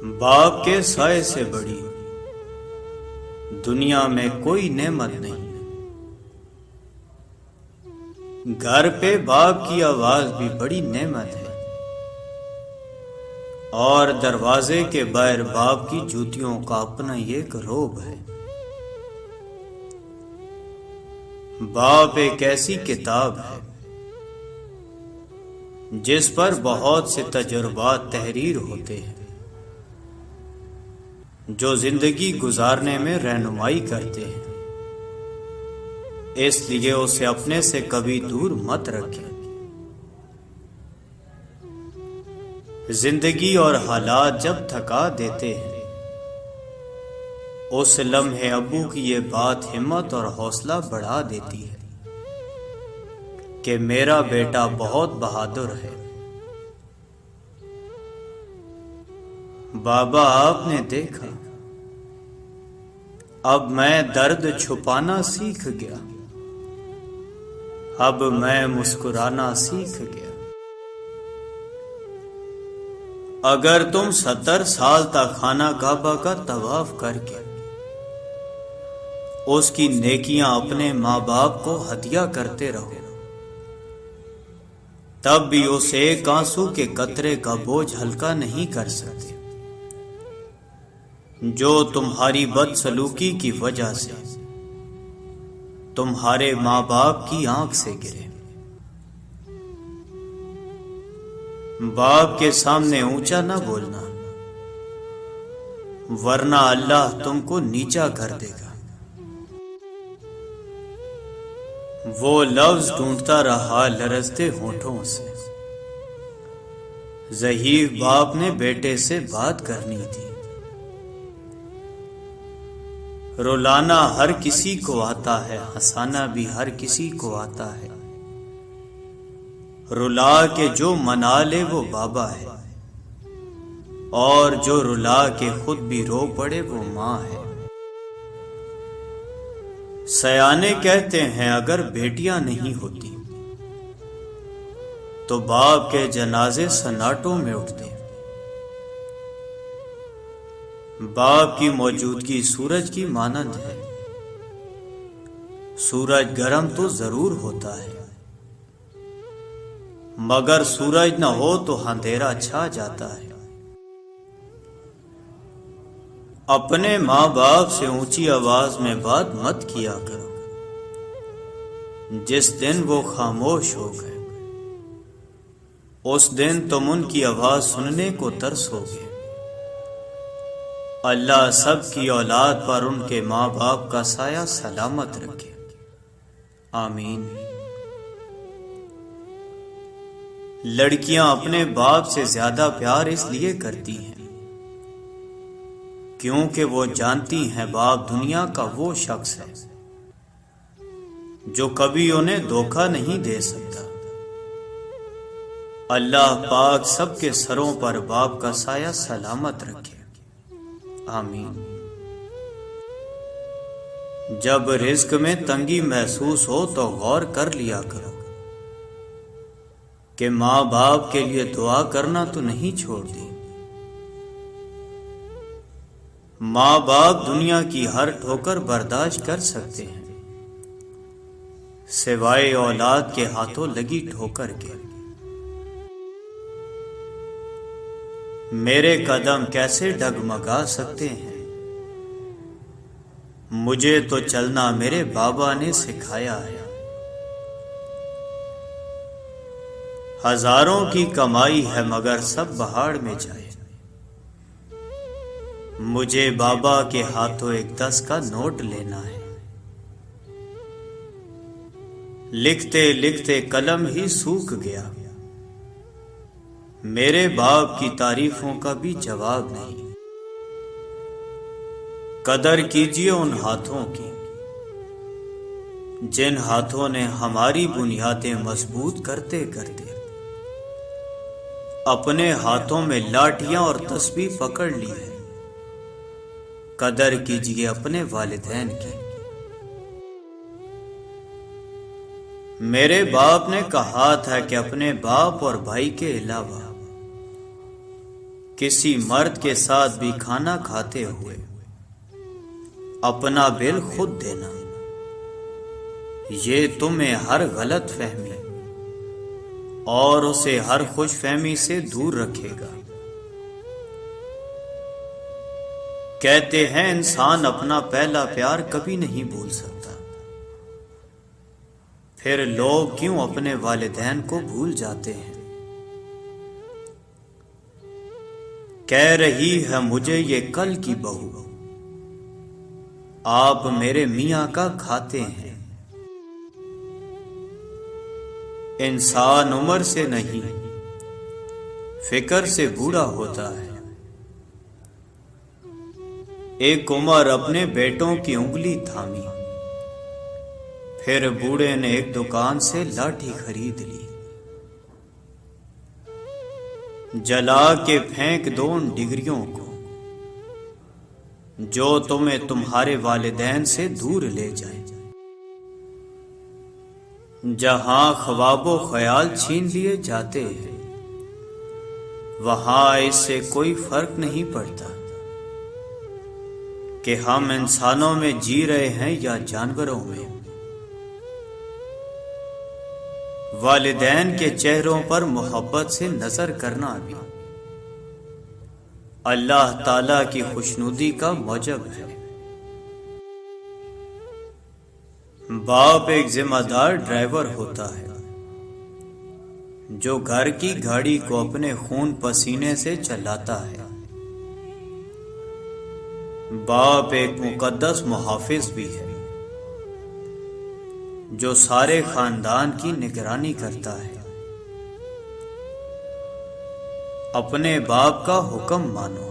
باپ کے سائے سے بڑی دنیا میں کوئی نعمت نہیں۔ گھر پہ باپ کی آواز بھی بڑی نعمت ہے، اور دروازے کے باہر باپ کی جوتیوں کا اپنا ایک روب ہے۔ باپ ایک ایسی کتاب ہے جس پر بہت سے تجربات تحریر ہوتے ہیں، جو زندگی گزارنے میں رہنمائی کرتے ہیں۔ اس لیے اسے اپنے سے کبھی دور مت رکھیں۔ زندگی اور حالات جب تھکا دیتے ہیں، اس لمحے ابو کی یہ بات ہمت اور حوصلہ بڑھا دیتی ہے کہ میرا بیٹا بہت بہادر ہے۔ بابا، آپ نے دیکھا، اب میں درد چھپانا سیکھ گیا، اب میں مسکرانا سیکھ گیا۔ اگر تم 70 سال تک خانہ کعبہ کا طواف کر کے اس کی نیکیاں اپنے ماں باپ کو ہدیہ کرتے رہو، تب بھی اس ایک آنسو کے قطرے کا بوجھ ہلکا نہیں کر سکتے جو تمہاری بدسلوکی کی وجہ سے تمہارے ماں باپ کی آنکھ سے گرے۔ باپ کے سامنے اونچا نہ بولنا، ورنہ اللہ تم کو نیچا کر دے گا۔ وہ لفظ ڈھونڈتا رہا لرزتے ہونٹوں سے۔ ضعیف باپ نے بیٹے سے بات کرنی تھی۔ رلانا ہر کسی کو آتا ہے، ہنسانا بھی ہر کسی کو آتا ہے۔ رلا کے جو منا لے وہ بابا ہے، اور جو رلا کے خود بھی رو پڑے وہ ماں ہے۔ سیانے کہتے ہیں اگر بیٹیاں نہیں ہوتی تو باپ کے جنازے سناٹوں میں اٹھتے۔ باپ کی موجودگی سورج کی مانند ہے۔ سورج گرم تو ضرور ہوتا ہے، مگر سورج نہ ہو تو اندھیرا چھا جاتا ہے۔ اپنے ماں باپ سے اونچی آواز میں بات مت کیا کرو۔ جس دن وہ خاموش ہو گئے، اس دن تم ان کی آواز سننے کو ترسو گے۔ اللہ سب کی اولاد پر ان کے ماں باپ کا سایہ سلامت رکھے، آمین۔ لڑکیاں اپنے باپ سے زیادہ پیار اس لیے کرتی ہیں کیونکہ وہ جانتی ہیں باپ دنیا کا وہ شخص ہے جو کبھی انہیں دھوکہ نہیں دے سکتا۔ اللہ پاک سب کے سروں پر باپ کا سایہ سلامت رکھے، آمین۔ جب رزق میں تنگی محسوس ہو تو غور کر لیا کرو کہ ماں باپ کے لیے دعا کرنا تو نہیں چھوڑ دی۔ ماں باپ دنیا کی ہر ٹھوکر برداشت کر سکتے ہیں سوائے اولاد کے ہاتھوں لگی ٹھوکر کے۔ میرے قدم کیسے ڈگمگا سکتے ہیں، مجھے تو چلنا میرے بابا نے سکھایا ہے۔ ہزاروں کی کمائی ہے مگر سب بہاڑ میں جائے، مجھے بابا کے ہاتھوں ایک 10 کا نوٹ لینا ہے۔ لکھتے لکھتے قلم ہی سوکھ گیا، میرے باپ کی تعریفوں کا بھی جواب نہیں۔ قدر کیجیے ان ہاتھوں کی جن ہاتھوں نے ہماری بنیادیں مضبوط کرتے کرتے اپنے ہاتھوں میں لاٹھیاں اور تسبیح پکڑ لی ہے۔ قدر کیجیے اپنے والدین کی۔ میرے باپ نے کہا تھا کہ اپنے باپ اور بھائی کے علاوہ کسی مرد کے ساتھ بھی کھانا کھاتے ہوئے اپنا بل خود دینا، یہ تمہیں ہر غلط فہمی اور اسے ہر خوش فہمی سے دور رکھے گا۔ کہتے ہیں انسان اپنا پہلا پیار کبھی نہیں بھول سکتا، پھر لوگ کیوں اپنے والدین کو بھول جاتے ہیں؟ کہہ رہی ہے مجھے یہ کل کی بہو، آپ میرے میاں کا کھاتے ہیں۔ انسان عمر سے نہیں فکر سے بوڑھا ہوتا ہے۔ ایک عمر اپنے بیٹوں کی انگلی تھامی، پھر بوڑھے نے ایک دکان سے لاٹھی خرید لی۔ جلا کے پھینک دو ان ڈگریوں کو جو تمہیں تمہارے والدین سے دور لے جائیں۔ جہاں خواب و خیال چھین لیے جاتے ہیں وہاں اس سے کوئی فرق نہیں پڑتا کہ ہم انسانوں میں جی رہے ہیں یا جانوروں میں۔ والدین کے چہروں پر محبت سے نظر کرنا بھی اللہ تعالی کی خوشنودی کا موجب ہے۔ باپ ایک ذمہ دار ڈرائیور ہوتا ہے جو گھر کی گاڑی کو اپنے خون پسینے سے چلاتا ہے۔ باپ ایک مقدس محافظ بھی ہے جو سارے خاندان کی نگرانی کرتا ہے۔ اپنے باپ کا حکم مانو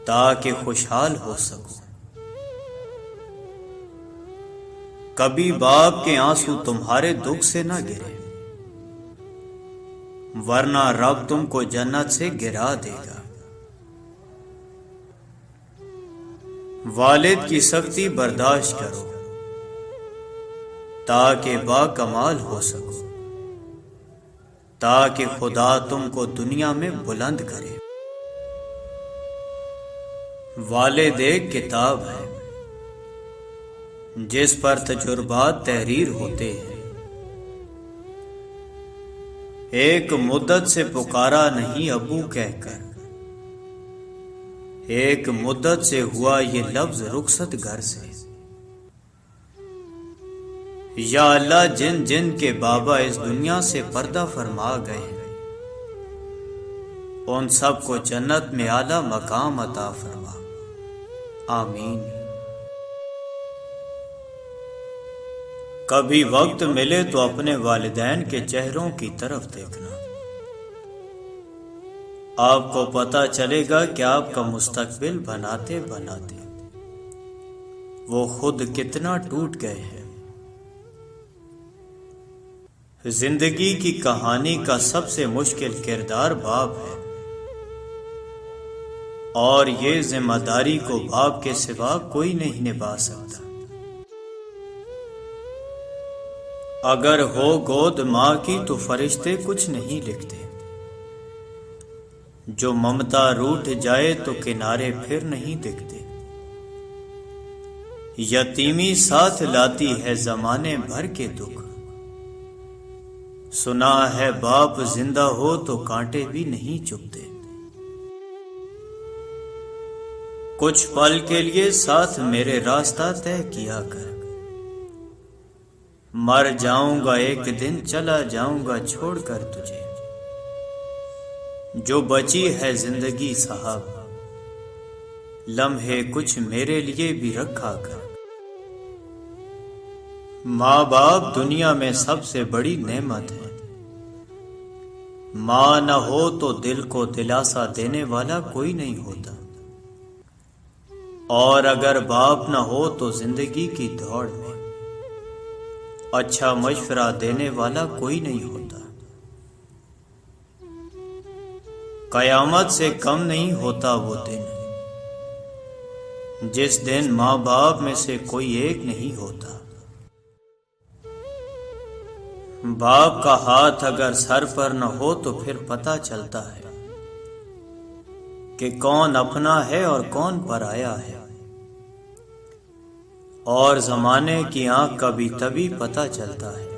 تاکہ خوشحال ہو سکو۔ کبھی باپ کے آنسو تمہارے دکھ سے نہ گرے، ورنہ رب تم کو جنت سے گرا دے گا۔ والد کی سختی برداشت کرو تاکہ با کمال ہو سکو، تاکہ خدا تم کو دنیا میں بلند کرے۔ والد ایک کتاب ہے جس پر تجربات تحریر ہوتے ہیں۔ ایک مدت سے پکارا نہیں ابو کہہ کر، ایک مدت سے ہوا یہ لفظ رخصت گھر سے۔ یا اللہ جن جن کے بابا اس دنیا سے پردہ فرما گئے ہیں ان سب کو جنت میں اعلیٰ مقام عطا فرما، آمین۔ کبھی وقت ملے تو اپنے والدین کے چہروں کی طرف دیکھنا، آپ کو پتہ چلے گا کہ آپ کا مستقبل بناتے بناتے وہ خود کتنا ٹوٹ گئے ہیں۔ زندگی کی کہانی کا سب سے مشکل کردار باپ ہے، اور یہ ذمہ داری کو باپ کے سوا کوئی نہیں نبھا سکتا۔ اگر ہو گود ماں کی تو فرشتے کچھ نہیں لکھتے، جو ممتا روٹھ جائے تو کنارے پھر نہیں دکھتے۔ یتیمی ساتھ لاتی ہے زمانے بھر کے دکھ، سنا ہے باپ زندہ ہو تو کانٹے بھی نہیں چبھتے۔ کچھ پل کے لیے ساتھ میرے راستہ طے کیا کر، مر جاؤں گا ایک دن چلا جاؤں گا چھوڑ کر تجھے۔ جو بچی ہے زندگی صاحب لمحے کچھ میرے لیے بھی رکھا کر۔ ماں باپ دنیا میں سب سے بڑی نعمت ہے، ماں نہ ہو تو دل کو دلاسا دینے والا کوئی نہیں ہوتا، اور اگر باپ نہ ہو تو زندگی کی دوڑ میں اچھا مشورہ دینے والا کوئی نہیں ہوتا۔ قیامت سے کم نہیں ہوتا وہ دن جس دن ماں باپ میں سے کوئی ایک نہیں ہوتا۔ باپ کا ہاتھ اگر سر پر نہ ہو تو پھر پتہ چلتا ہے کہ کون اپنا ہے اور کون پرایا ہے، اور زمانے کی آنکھ کا بھی تبھی پتہ چلتا ہے